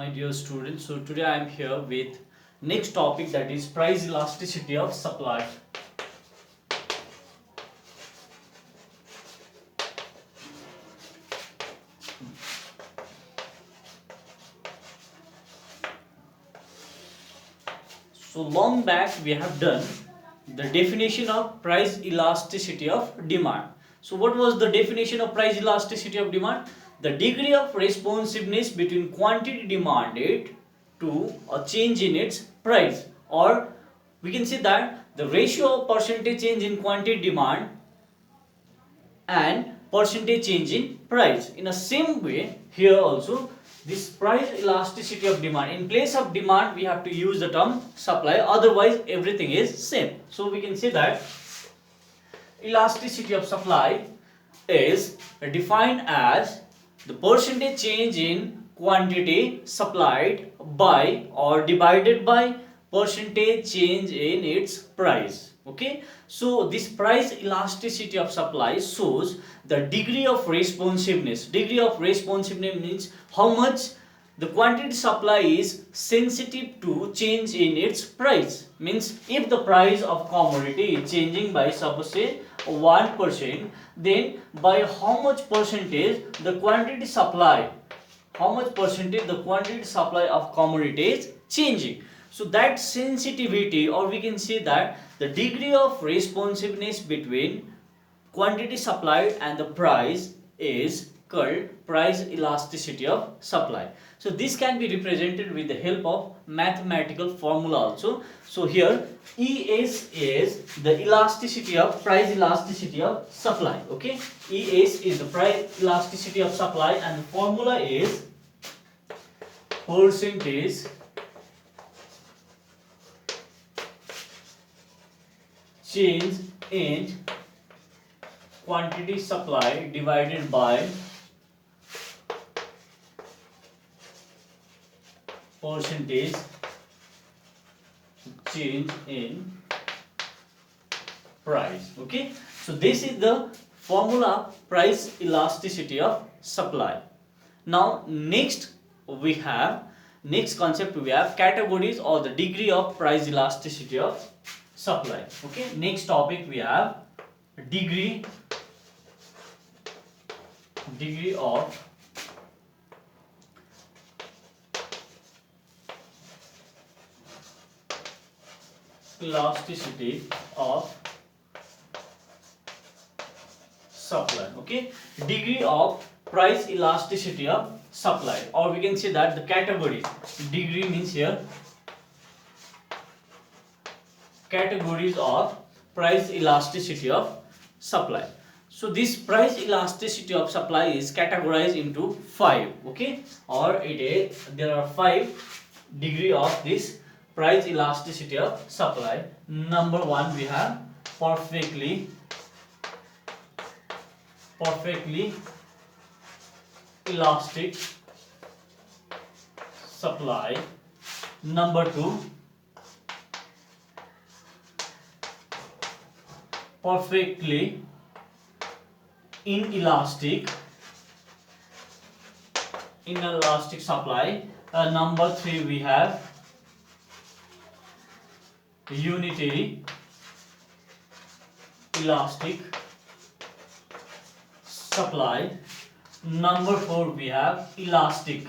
My dear students, so today I am here with next topic, that is price elasticity of supply. So long back we have done the definition of price elasticity of demand. So what was the definition of price elasticity of demand? The degree of responsiveness between quantity demanded to a change in its price, or we can say that the ratio of percentage change in quantity demand and percentage change in price. In the same way, here also this price elasticity of demand, in place of demand we have to use the term supply, otherwise everything is same. So we can say that elasticity of supply is defined as the percentage change in quantity supplied by or divided by percentage change in its price. Okay, so this price elasticity of supply shows the degree of responsiveness. Degree of responsiveness means how much the quantity supply is sensitive to change in its price. Means if the price of commodity is changing by suppose say 1%, then by how much percentage the quantity supply, how much percentage the quantity supply of commodity is changing. So that sensitivity, or we can say that the degree of responsiveness between quantity supplied and the price is called price elasticity of supply. So this can be represented with the help of mathematical formula also. So here ES is the elasticity of price elasticity of supply. Okay, ES is the price elasticity of supply, and the formula is percentage change in quantity supply divided by percentage change in price. Okay, so this is the formula price elasticity of supply. Now next concept we have categories or the degree of price elasticity of supply. Okay, next topic we have degree of elasticity of supply. Okay, degree of price elasticity of supply, or we can say that the categories. Degree means here categories of price elasticity of supply. So this price elasticity of supply is categorized into 5. Okay, or there are 5 degree of this price elasticity of supply. Number 1 we have perfectly elastic supply. Number 2 perfectly inelastic supply. Number 3 we have unitary elastic supply. Number 4 we have elastic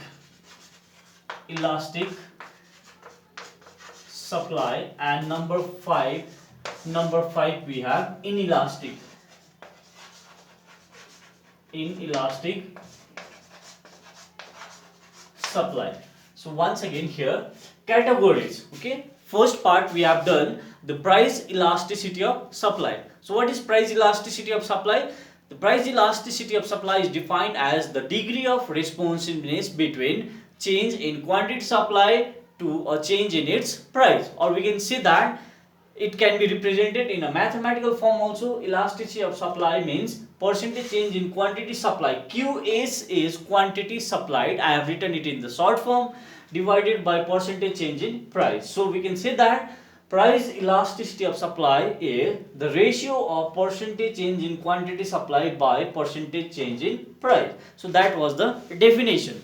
supply, and number 5 we have inelastic supply. So once again here categories. Okay, first part we have done the price elasticity of supply. So what is price elasticity of supply? The price elasticity of supply is defined as the degree of responsiveness between change in quantity supply to a change in its price, or we can say that it can be represented in a mathematical form also. Elasticity of supply means percentage change in quantity supply. QS is quantity supplied, I have written it in the short form, divided by percentage change in price. So we can say that price elasticity of supply is the ratio of percentage change in quantity supply by percentage change in price. So that was the definition.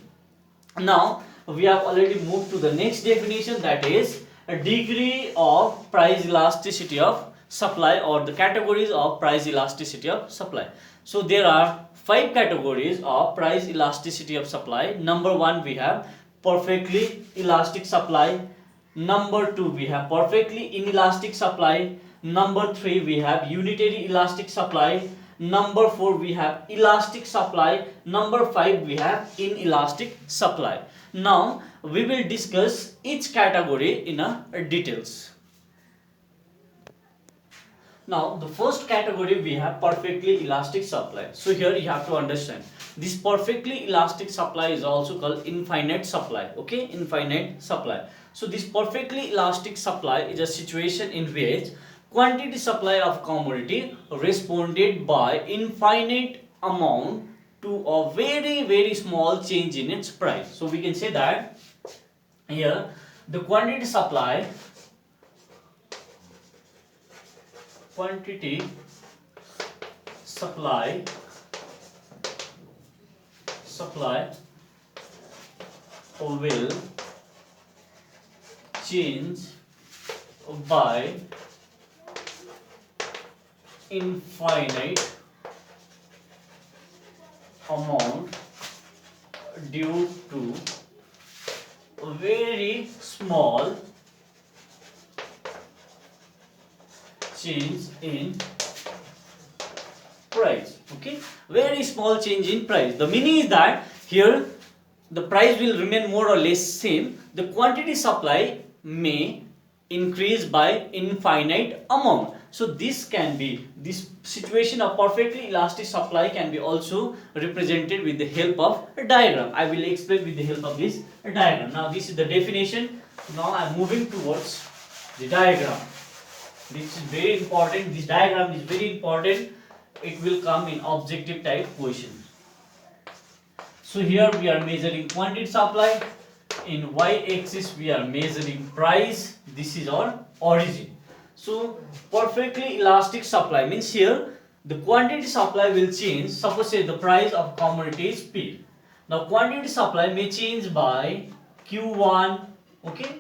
Now we have already moved to the next definition, that is a degree of price elasticity of supply, or the categories of price elasticity of supply. So there are 5 categories of price elasticity of supply. Number 1, we have perfectly elastic supply. Number 2, we have perfectly inelastic supply. Number 3, we have unitary elastic supply. Number 4, we have elastic supply. Number 5, we have inelastic supply. Now we will discuss each category in a details. Now the first category, we have perfectly elastic supply. So here you have to understand, this perfectly elastic supply is also called infinite supply. Okay, infinite supply. So this perfectly elastic supply is a situation in which quantity supply of commodity responded by infinite amount to a very small change in its price. So we can say that here the quantity supply will change by infinite amount due to a very small change in price. Okay, very small change in price. The meaning is that here the price will remain more or less same. The quantity supply may increase by infinite amount. So this situation of perfectly elastic supply can be also represented with the help of a diagram. I will explain with the help of this diagram. Now this is the definition. Now I am moving towards the diagram. This is very important. This diagram is very important. It will come in objective type question. So here we are measuring quantity supply. In y-axis we are measuring price. This is our origin. So perfectly elastic supply means here the quantity supply will change. Suppose say the price of commodity is P. Now quantity supply may change by Q1. Okay,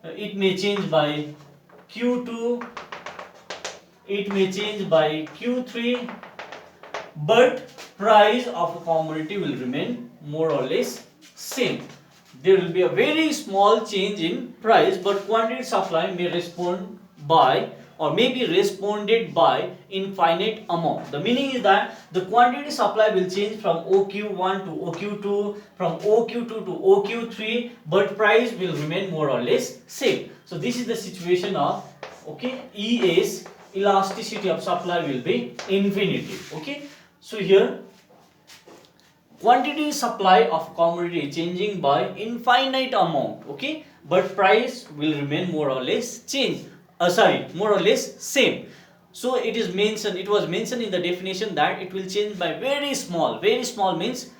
it may change by Q2. It may change by Q3. But price of a commodity will remain more or less same. There will be a very small change in price, but quantity supply may respond by, or may be responded by, infinite amount. The meaning is that the quantity supply will change from OQ1 to OQ2, from OQ2 to OQ3, but price will remain more or less same. So this is the situation of, okay, ES, elasticity of supply, will be infinity. Okay, so here quantity supply of commodity changing by infinite amount. Okay, but price will remain more or less more or less same. So it was mentioned in the definition that it will change by very small means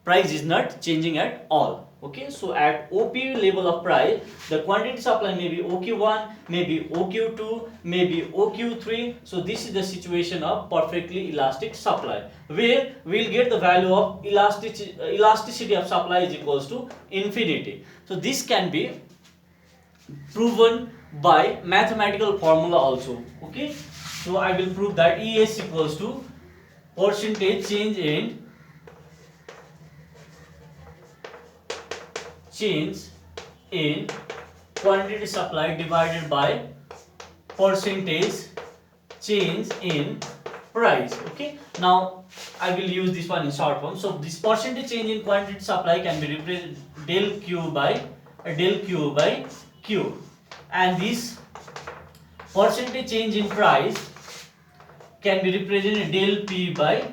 price is not changing at all. Okay, so at OP level of price, the quantity supply may be OQ1, maybe OQ2, maybe OQ3. So this is the situation of perfectly elastic supply, where we'll get the value of elasticity of supply is equals to infinity. So this can be proven by mathematical formula also. Okay, so I will prove that ES equals to percentage change in quantity supply divided by percentage change in price. Okay, now I will use this one in short form. So this percentage change in quantity supply can be represented del Q by Q, and this percentage change in price can be represented del P by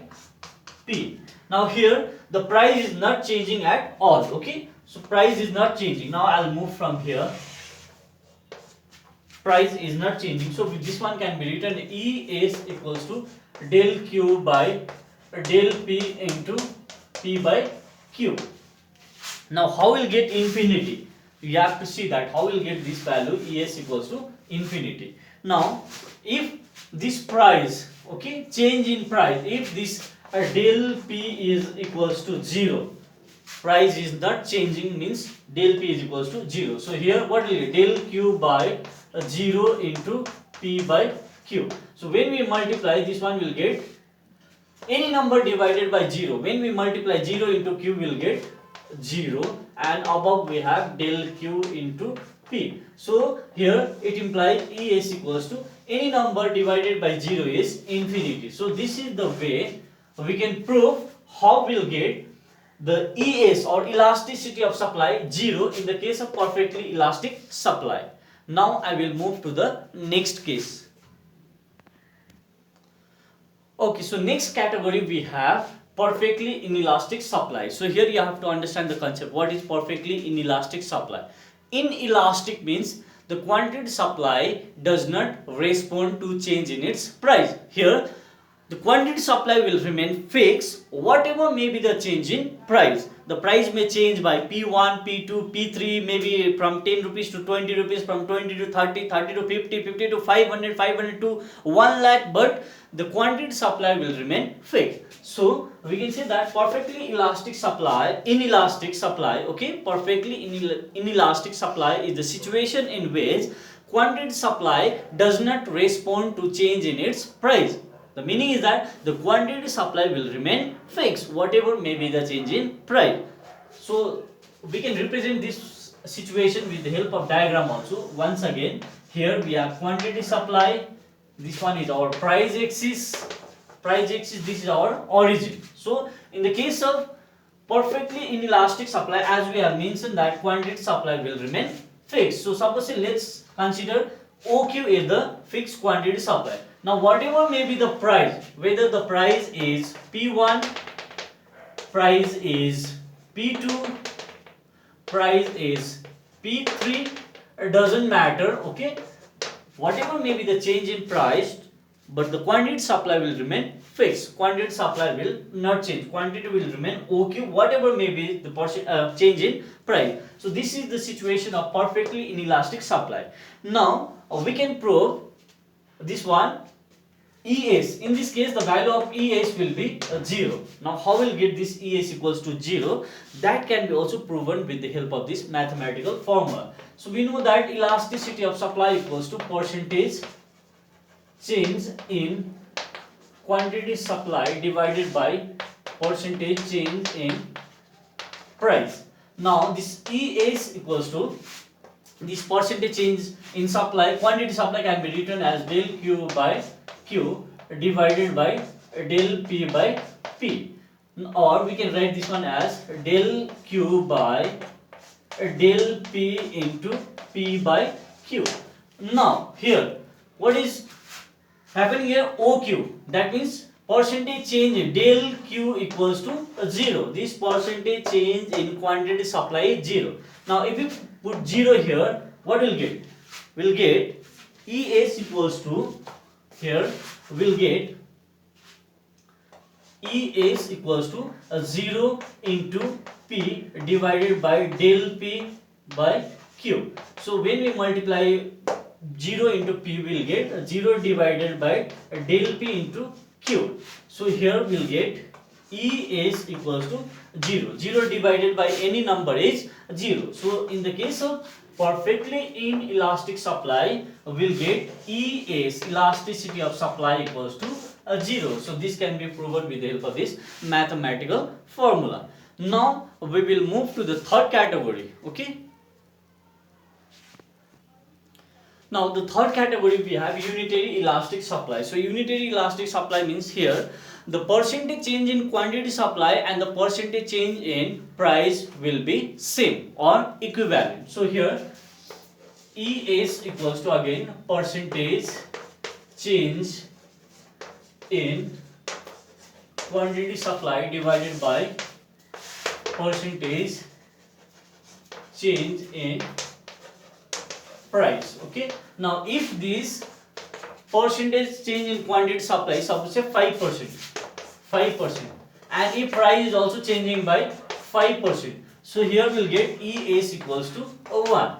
P. Now here the price is not changing at all. Okay, so price is not changing. Now I'll move from here. Price is not changing, so this one can be written ES equals to del Q by del P into P by Q. Now how will get infinity? You have to see that how will get this value ES equals to infinity. Now if this price, okay, change in price, if this del P is equals to 0, price is not changing, means del P is equals to 0. So here what will be del Q by 0 into P by Q. So when we multiply, this one will get any number divided by 0. When we multiply 0 into Q, we will get 0, and above we have del Q into P. So here it implies ES equals to any number divided by 0 is infinity. So this is the way we can prove how we'll get the ES or elasticity of supply 0 in the case of perfectly elastic supply. Now I will move to the next case. Okay, so next category we have perfectly inelastic supply. So here you have to understand the concept. What is perfectly inelastic supply? Inelastic means the quantity supply does not respond to change in its price. Here the quantity supply will remain fixed whatever may be the change in price. The price may change by P1, P2, P3, maybe from 10 rupees to 20 rupees, from 20 to 30, 30 to 50, 50 to 500, 500 to 1 lakh, but the quantity supply will remain fixed. So we can say that perfectly elastic supply, inelastic supply, okay, perfectly inelastic supply is the situation in which quantity supply does not respond to change in its price. The meaning is that the quantity supply will remain fixed whatever may be the change in price. So we can represent this situation with the help of diagram also. Once again, here we have quantity supply, this one is our price axis, this is our origin. So in the case of perfectly inelastic supply, as we have mentioned that quantity supply will remain fixed. So suppose let's consider OQ is the fixed quantity supply. Now whatever may be the price, whether the price is P1, price is P2, price is P3, it doesn't matter, okay. Whatever may be the change in price, but the quantity supply will remain fixed. Quantity supply will not change. Quantity will remain OQ, whatever may be the change in price. So this is the situation of perfectly inelastic supply. Now we can prove this one ES. In this case, the value of ES will be 0. Now how will get this ES equals to 0? That can be also proven with the help of this mathematical formula. So we know that elasticity of supply equals to percentage change in quantity supply divided by percentage change in price. Now this ES equals to this percentage change in supply, quantity supply can be written as del Q by Q divided by del P by P, or we can write this one as del Q by del P into P by Q. Now here what is happening here? OQ, that means percentage change in del Q equals to 0. This percentage change in quantity supply is 0. Now if we put 0 here, what will get? We'll get ES equals to, here we'll get ES equals to 0 into P divided by del P by Q. So when we multiply 0 into P, we'll get 0 divided by del P into Q. So here we'll get ES equals to 0. 0 divided by any number is 0. So in the case of perfectly inelastic supply, we'll get ES, elasticity of supply, equals to 0. So this can be proven with the help of this mathematical formula. Now we will move to the third category, okay. Now the third category we have unitary elastic supply. So unitary elastic supply means here the percentage change in quantity supply and the percentage change in price will be same or equivalent. So here ES equals to again percentage change in quantity supply divided by percentage change in price, okay. Now if this percentage change in quantity supply, suppose say 5%, and if price is also changing by 5%, so here we'll get ES equals to 1,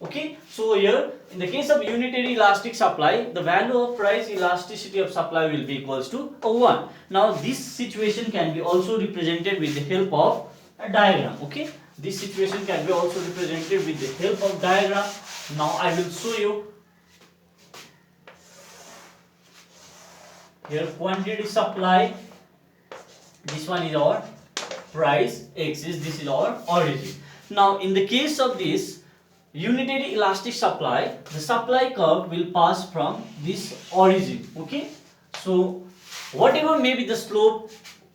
okay. So here in the case of unitary elastic supply, the value of price elasticity of supply will be equals to 1. Now this situation can be also represented with the help of a diagram. Okay, this situation can be also represented with the help of diagram. Now I will show you. Here quantity supply, this one is our price, x is, this is our origin. Now in the case of this unitary elastic supply, the supply curve will pass from this origin. Okay, so whatever may be the slope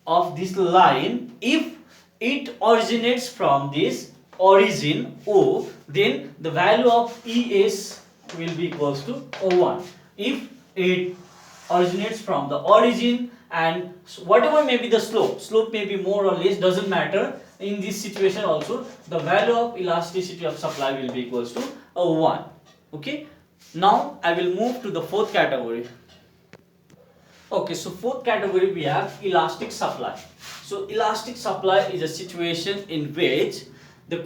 of this line, if it originates from this origin O, then the value of ES will be equals to 1. If it originates from the origin, and whatever may be the slope may be more or less, doesn't matter. In this situation also, the value of elasticity of supply will be equals to 1. Okay, now I will move to the fourth category. Okay, so fourth category we have elastic supply. So elastic supply is a situation in which the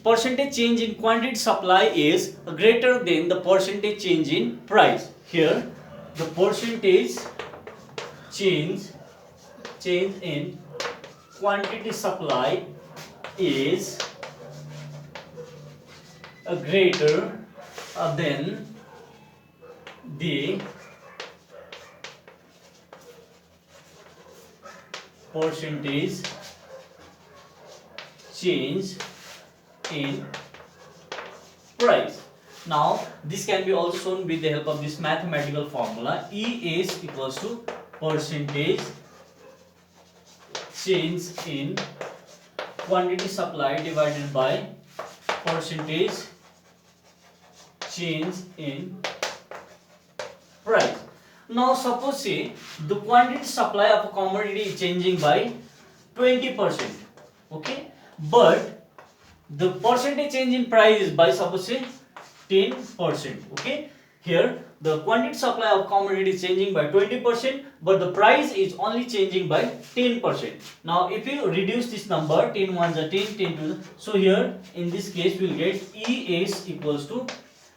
percentage change in quantity supply is greater than the percentage change in price. Here the percentage change in quantity supply is greater than the percentage change in price. Now this can be also shown with the help of this mathematical formula. E is equals to percentage change in quantity supply divided by percentage change in price. Now suppose say the quantity supply of a commodity is changing by 20%. Okay, but the percentage change in price is by suppose say 10%. Okay, here the quantity supply of commodity is changing by 20%, but the price is only changing by 10%. Now if you reduce this number, 10 ones are 10, 10 2, so here in this case we will get E is equals to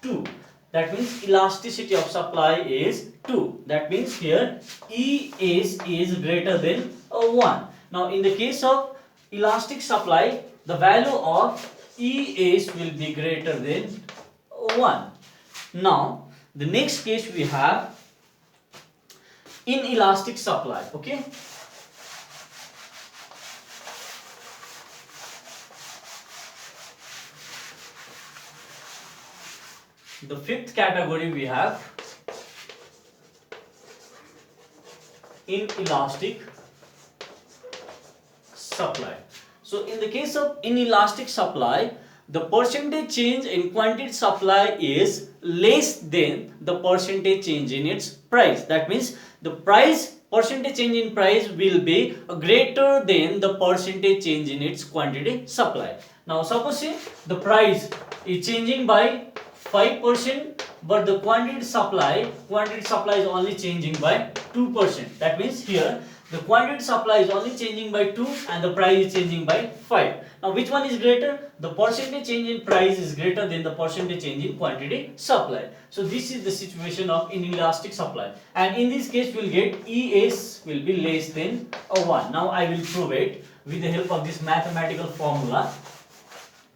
2. That means elasticity of supply is 2. That means here E is greater than 1. Now in the case of elastic supply, the value of E will be greater than 1. Now the next case we have inelastic supply. Okay, the fifth category we have inelastic supply. So in the case of inelastic supply, the percentage change in quantity supply is less than the percentage change in its price. That means the percentage change in price will be greater than the percentage change in its quantity supply. Now suppose the price is changing by 5%, but the quantity supply is only changing by 2%. That means here the quantity supply is only changing by 2 and the price is changing by 5. Now which one is greater? The percentage change in price is greater than the percentage change in quantity supply. So this is the situation of inelastic supply, and in this case we will get ES will be less than 1. Now I will prove it with the help of this mathematical formula.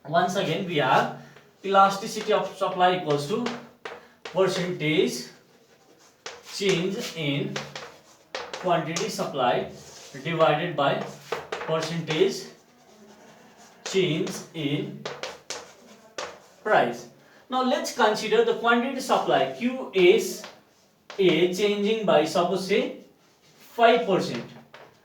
Once again we have elasticity of supply equals to percentage change in quantity supply divided by percentage change in price. Now let's consider the quantity supply QS changing by suppose say 5%,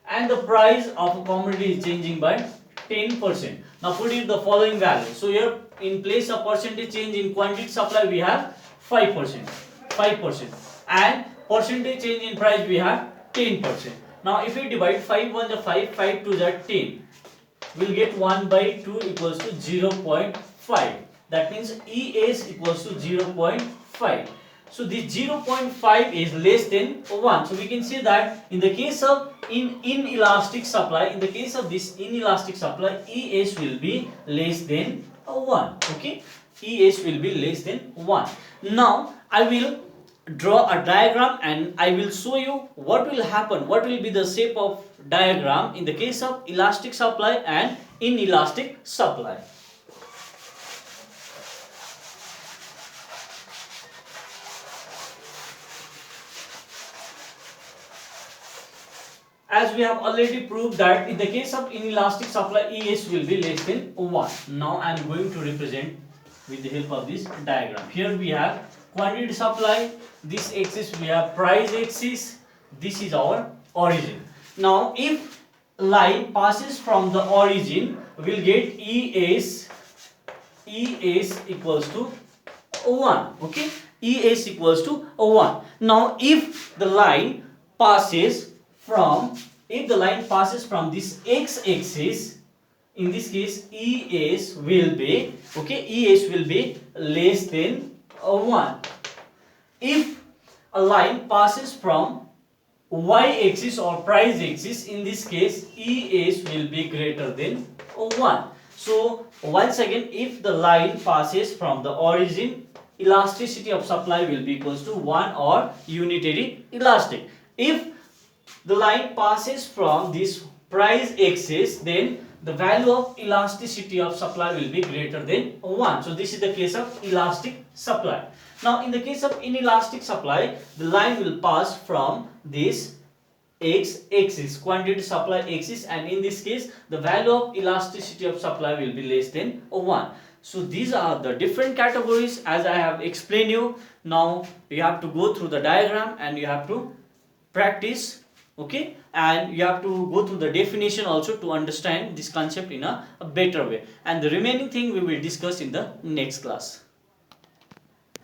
and the price of a commodity is changing by 10%. Now put it the following value. So here in place of percentage change in quantity supply we have 5%, and percentage change in price we have 10%. Now if we divide 5 1 is 5, 5 2 is 10, we'll get 1 by 2 equals to 0.5. That means ES equals to 0.5. So this 0.5 is less than 1. So we can say that in the case of inelastic supply, in the case of this inelastic supply, ES will be less than 1. Okay, ES will be less than 1. Now I will draw a diagram and I will show you what will happen, what will be the shape of diagram in the case of elastic supply and inelastic supply. As we have already proved that in the case of inelastic supply, ES will be less than 1. Now I am going to represent with the help of this diagram. Here we have quantity supply, this axis we have price axis, this is our origin. Now if line passes from the origin, we will get ES equals to 1. Okay, ES equals to 1. Now if the line passes from this x-axis, in this case ES will be less than 1. If a line passes from y-axis or price axis, in this case ES will be greater than 1. So once again, if the line passes from the origin, elasticity of supply will be equals to 1 or unitary elastic. If the line passes from this price axis, then the value of elasticity of supply will be greater than 1. So this is the case of elastic supply. Now in the case of inelastic supply, the line will pass from this x-axis, quantity supply axis, and in this case the value of elasticity of supply will be less than 1. So these are the different categories as I have explained you. Now you have to go through the diagram and you have to practice, okay, and you have to go through the definition also to understand this concept in a better way, and the remaining thing we will discuss in the next class.